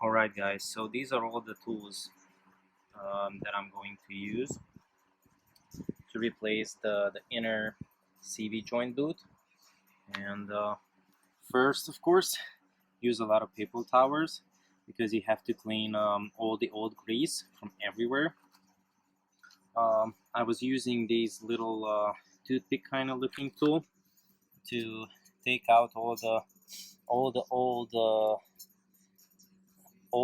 Alright guys, so these are all the tools that I'm going to use to replace the inner CV joint boot. And first, of course, use a lot of paper towels because you have to clean all the old grease from everywhere. I was using these little toothpick kind of looking tool to take out all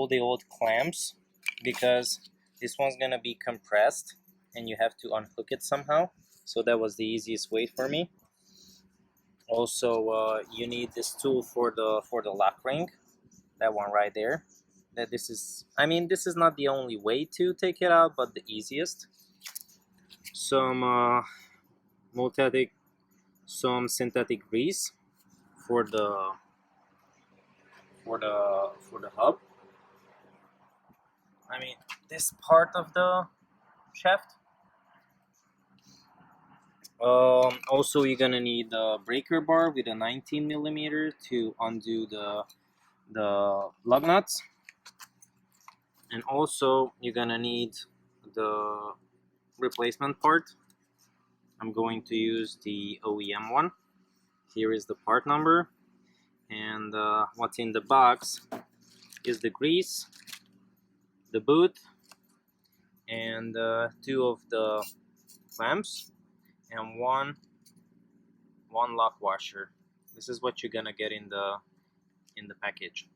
the old clamps, because this one's gonna be compressed and you have to unhook it somehow. So that was the easiest way for me. Also, you need this tool for the lock ring, that one right there. This is not the only way to take it out, but the easiest. Some synthetic grease for the hub. This part of the shaft. Also, you're gonna need a breaker bar with a 19mm to undo the lug nuts, and also you're gonna need the replacement part. I'm going to use the OEM one. Here is the part number, and what's in the box is the grease, the boot, and two of the clamps, and one lock washer. This is what you're gonna get in the package.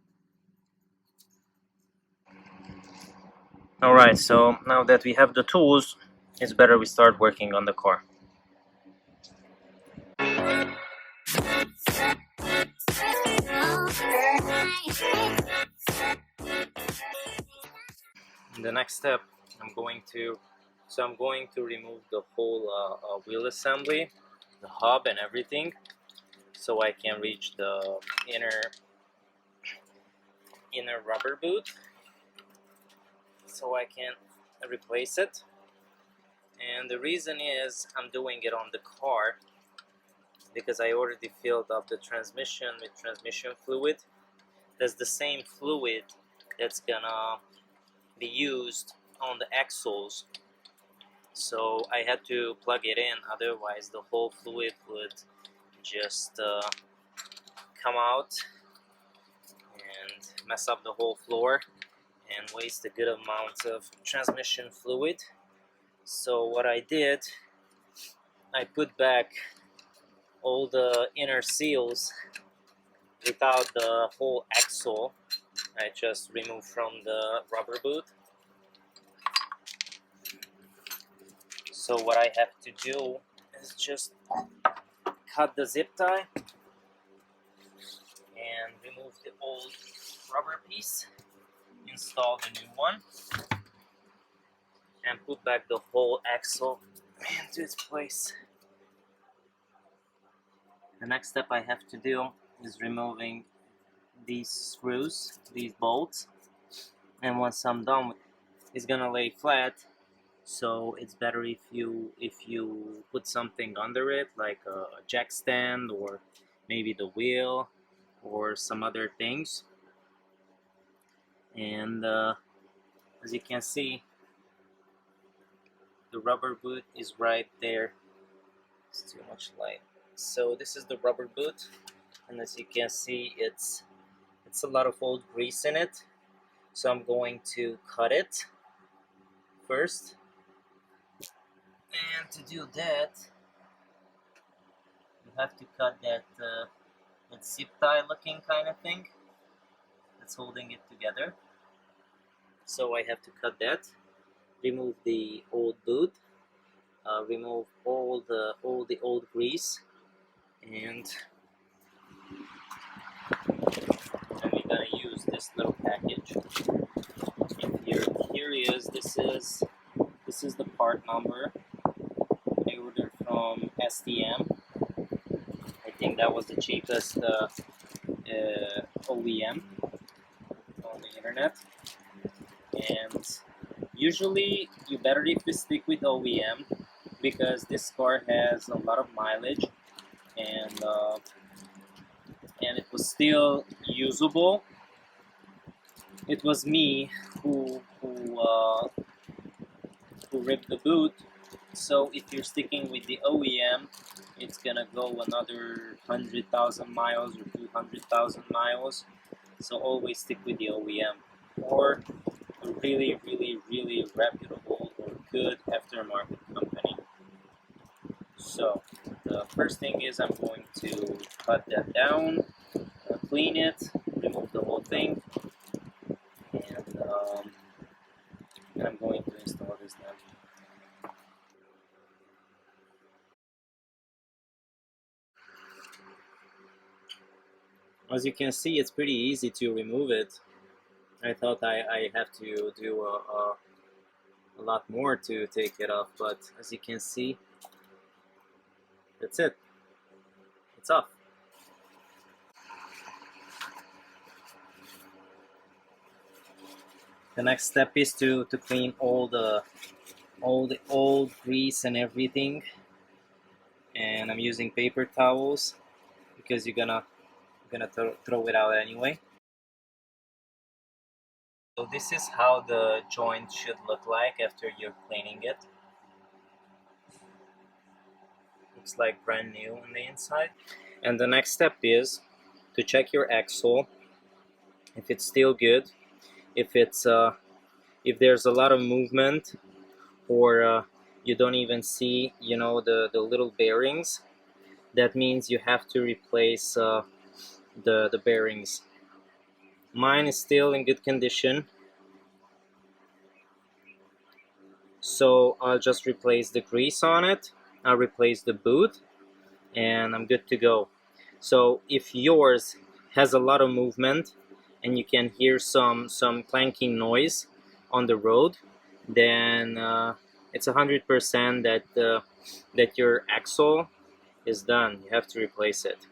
Alright, so now that we have the tools, it's better we start working on the car. In the next step, I'm going to remove the whole wheel assembly, the hub and everything, so I can reach the inner rubber boot, so I can replace it. And the reason is I'm doing it on the car because I already filled up the transmission with transmission fluid. That's the same fluid that's gonna be used on the axles, so I had to plug it in, otherwise the whole fluid would just come out and mess up the whole floor and waste a good amount of transmission fluid. So what I did, I put back all the inner seals without the whole axle. I just removed from the rubber boot. So what I have to do is just cut the zip tie and remove the old rubber piece, install the new one, and put back the whole axle into its place. The next step I have to do is removing these screws, these bolts, and once I'm done, it's gonna lay flat. So it's better if you put something under it, like a jack stand or maybe the wheel or some other things. And as you can see, the rubber boot is right there. It's too much light. So this is the rubber boot, and as you can see, it's a lot of old grease in it. So I'm going to cut it first. And to do that, you have to cut that zip tie looking kind of thing that's holding it together. So I have to cut that, remove the old boot, remove all the old grease, and we're gonna use this little package. And here is this is the part number. I ordered from STM. I think that was the cheapest OEM on the internet. And usually you better if you stick with OEM, because this car has a lot of mileage, and it was still usable. it was me who ripped the boot. So if you're sticking with the OEM, it's gonna go another 100,000 miles or 200,000 miles. So always stick with the OEM or a really, really, really reputable or good aftermarket company. So the first thing is I'm going to cut that down, clean it, remove the whole thing, and I'm going to install this now. As you can see, it's pretty easy to remove it. I thought I have to do a lot more to take it off, but as you can see, that's it. It's off. The next step is to clean all the old grease and everything. And I'm using paper towels because you're gonna throw it out anyway. So this is how the joint should look like after you're cleaning it. Looks like brand new on the inside. And the next step is to check your axle if it's still good, if it's if there's a lot of movement, or you don't even see, you know, the little bearings. That means you have to replace the bearings. Mine is still in good condition, so I'll just replace the grease on it. I'll replace the boot, and I'm good to go. So if yours has a lot of movement and you can hear some clanking noise on the road, then it's 100% that your axle is done. You have to replace it.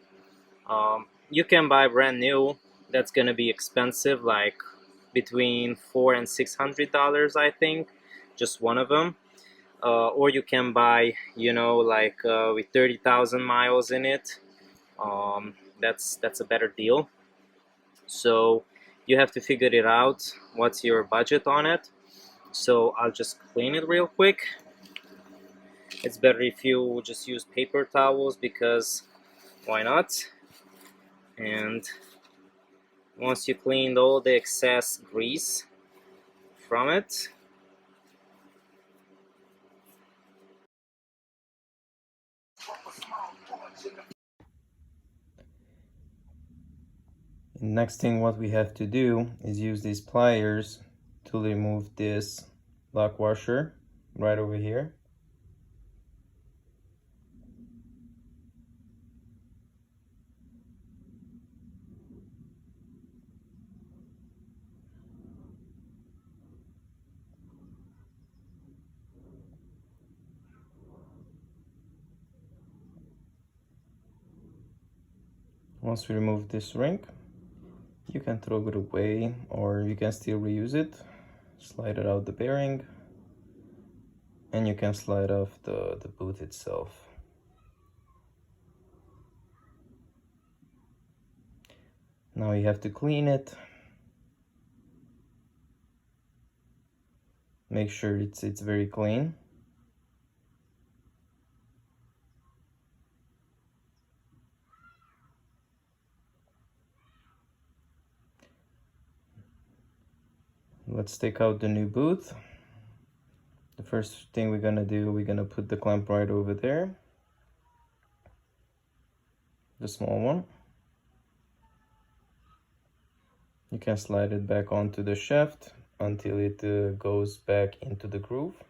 You can buy brand new. That's gonna be expensive, like between $400 and $600, I think, just one of them. Or you can buy, you know, like with 30,000 miles in it. That's a better deal. So you have to figure it out. What's your budget on it? So I'll just clean it real quick. It's better if you just use paper towels, because why not? And once you cleaned all the excess grease from it, next thing what we have to do is use these pliers to remove this lock washer right over here. Once we remove this ring, you can throw it away or you can still reuse it. Slide it out the bearing, and you can slide off the boot itself. Now you have to clean it. Make sure it's very clean. Let's take out the new boot. The first thing we're gonna do, we're gonna put the clamp right over there, the small one. You can slide it back onto the shaft until it goes back into the groove.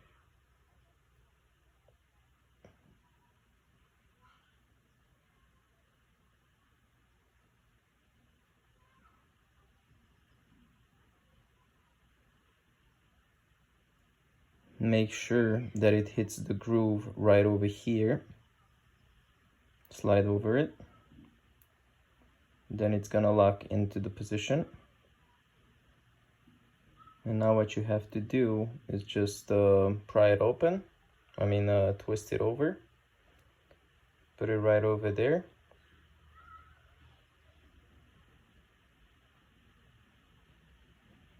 Make sure that it hits the groove right over here. Slide over it. Then it's gonna lock into the position. And now what you have to do is just pry it open. Twist it over. Put it right over there.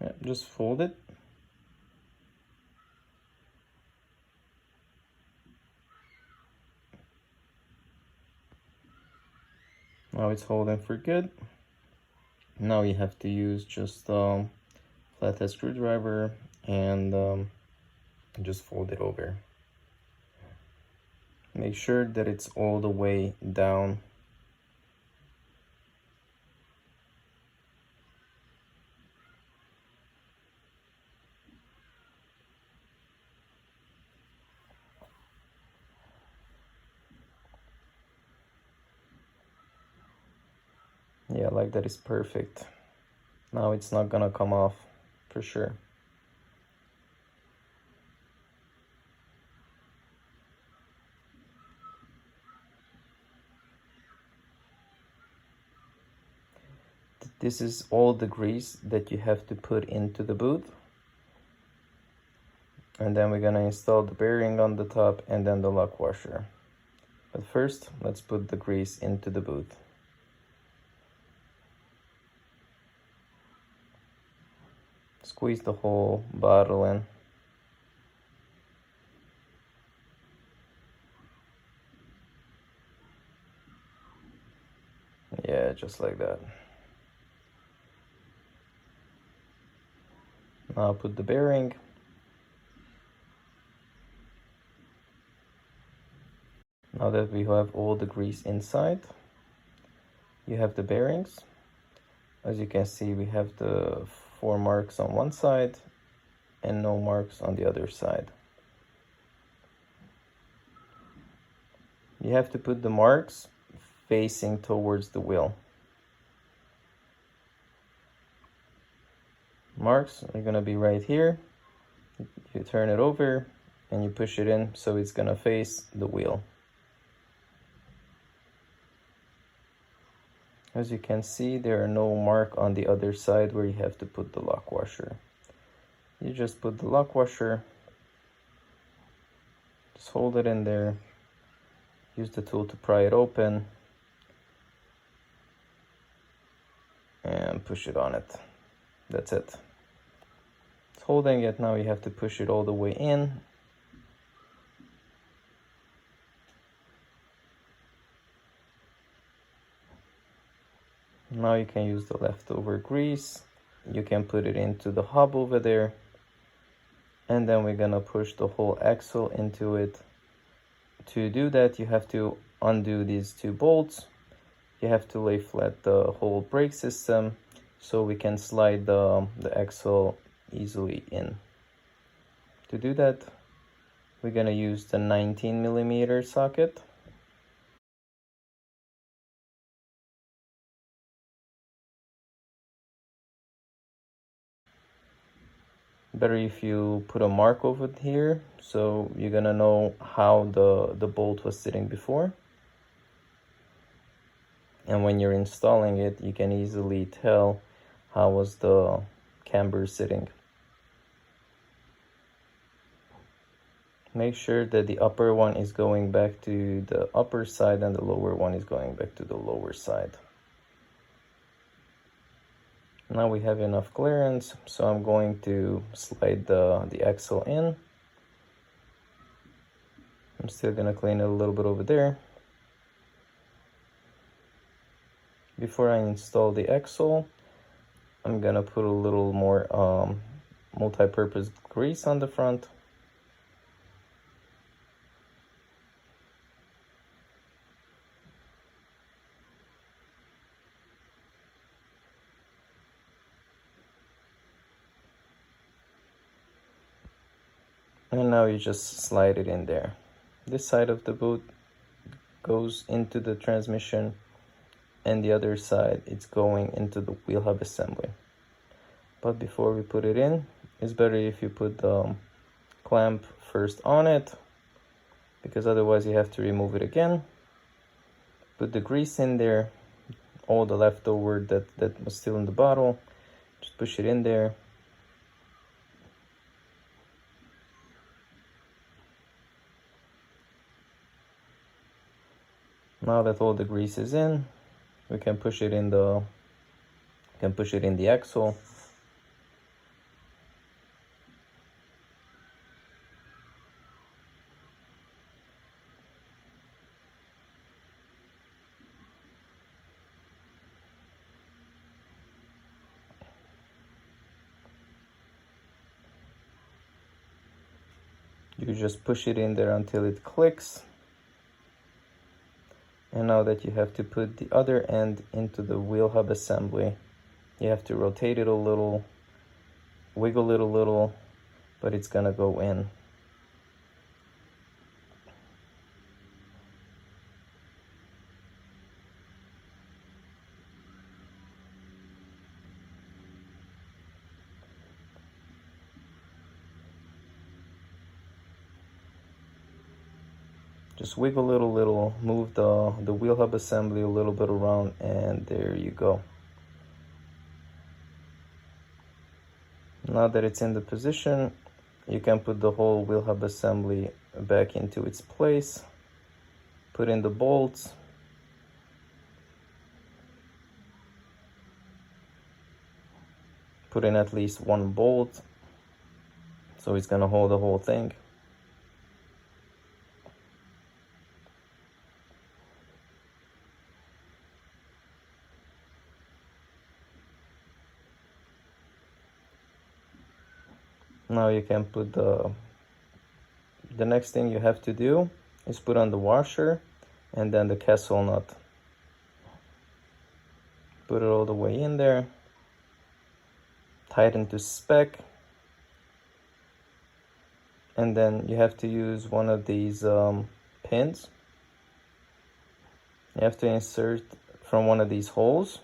Yeah, just fold it. Now it's holding for good. Now you have to use just flathead screwdriver and just fold it over. Make sure that it's all the way down. Yeah, like that is perfect. Now it's not gonna come off for sure. This is all the grease that you have to put into the boot. And then we're gonna install the bearing on the top and then the lock washer. But first, let's put the grease into the boot. Squeeze the whole bottle in. Yeah, just like that. Now put the bearing. Now that we have all the grease inside, you have the bearings. As you can see, we have the 4 marks on one side and no marks on the other side. You have to put the marks facing towards the wheel. Marks are gonna be right here. You turn it over and you push it in so it's gonna face the wheel. As you can see, there are no mark on the other side where you have to put the lock washer. You just put the lock washer, just hold it in there, use the tool to pry it open, and push it on it. That's it. It's holding it, now you have to push it all the way in. Now you can use the leftover grease. You can put it into the hub over there. And then we're gonna push the whole axle into it. To do that, you have to undo these 2 bolts. You have to lay flat the whole brake system so we can slide the axle easily in. To do that, we're gonna use the 19mm socket. Better if you put a mark over here, so you're gonna know how the bolt was sitting before. And when you're installing it, you can easily tell how was the camber sitting. Make sure that the upper one is going back to the upper side and the lower one is going back to the lower side. Now we have enough clearance, so I'm going to slide the axle in. I'm still gonna clean it a little bit over there. Before I install the axle, I'm gonna put a little more multi-purpose grease on the front. And now you just slide it in there. This side of the boot goes into the transmission and the other side it's going into the wheel hub assembly. But before we put it in, it's better if you put the clamp first on it, because otherwise you have to remove it again. Put the grease in there, all the leftover that was still in the bottle, just push it in there. Now that all the grease is in, we can push it in the axle. You just push it in there until it clicks. And now that you have to put the other end into the wheel hub assembly, you have to rotate it a little, wiggle it a little, but it's gonna go in. Just wiggle it a little, move the wheel hub assembly a little bit around, and there you go. Now that it's in the position, you can put the whole wheel hub assembly back into its place, put in the bolts, put in at least one bolt, so it's gonna hold the whole thing. Now you can put the next thing you have to do is put on the washer and then the castle nut. Put it all the way in there, tighten to spec, and then you have to use one of these pins. You have to insert from one of these holes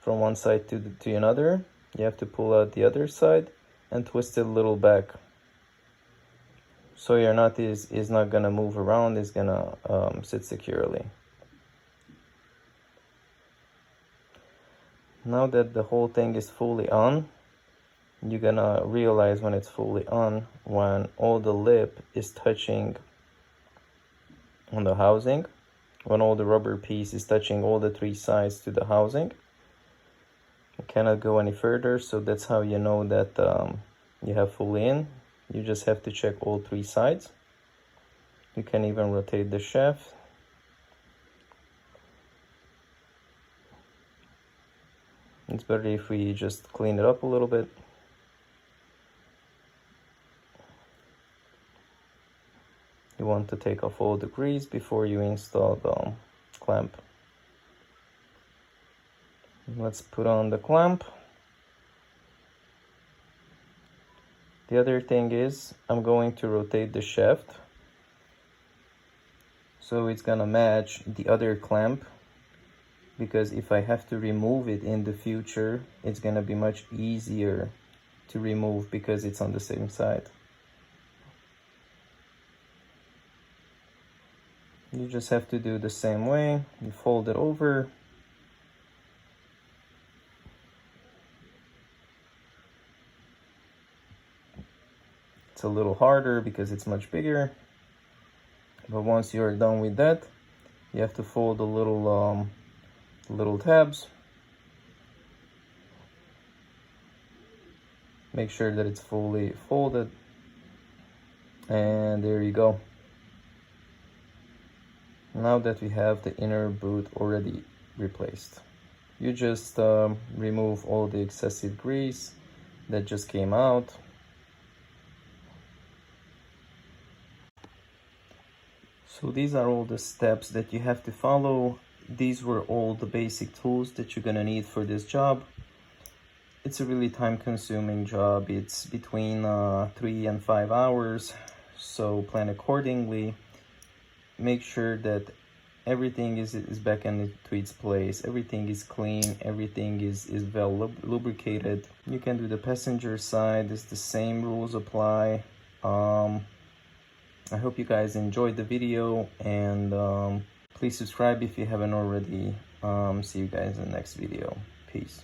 from one side to another. You have to pull out the other side and twist it a little back, so your nut is not gonna move around, it's gonna sit securely. Now that the whole thing is fully on, you're gonna realize when it's fully on, when all the lip is touching on the housing, when all the rubber piece is touching all the three sides to the housing. You cannot go any further, so that's how you know that you have fully in. You just have to check all three sides. You can even rotate the shaft. It's better if we just clean it up a little bit. You want to take off all the grease before you install the clamp. Let's put on the clamp. The other thing is I'm going to rotate the shaft so it's gonna match the other clamp, because if I have to remove it in the future, it's gonna be much easier to remove because it's on the same side. You just have to do the same way. You fold it over. It's a little harder because it's much bigger. But once you're done with that, you have to fold the little tabs. Make sure that it's fully folded. And there you go. Now that we have the inner boot already replaced, you just remove all the excessive grease that just came out. So these are all the steps that you have to follow. These were all the basic tools that you're gonna need for this job. It's a really time-consuming job. It's between 3 and 5 hours, so plan accordingly. Make sure that everything is back into its place, everything is clean, everything is well lubricated. You can do the passenger side, it's the same rules apply. I hope you guys enjoyed the video, and please subscribe if you haven't already. See you guys in the next video. Peace.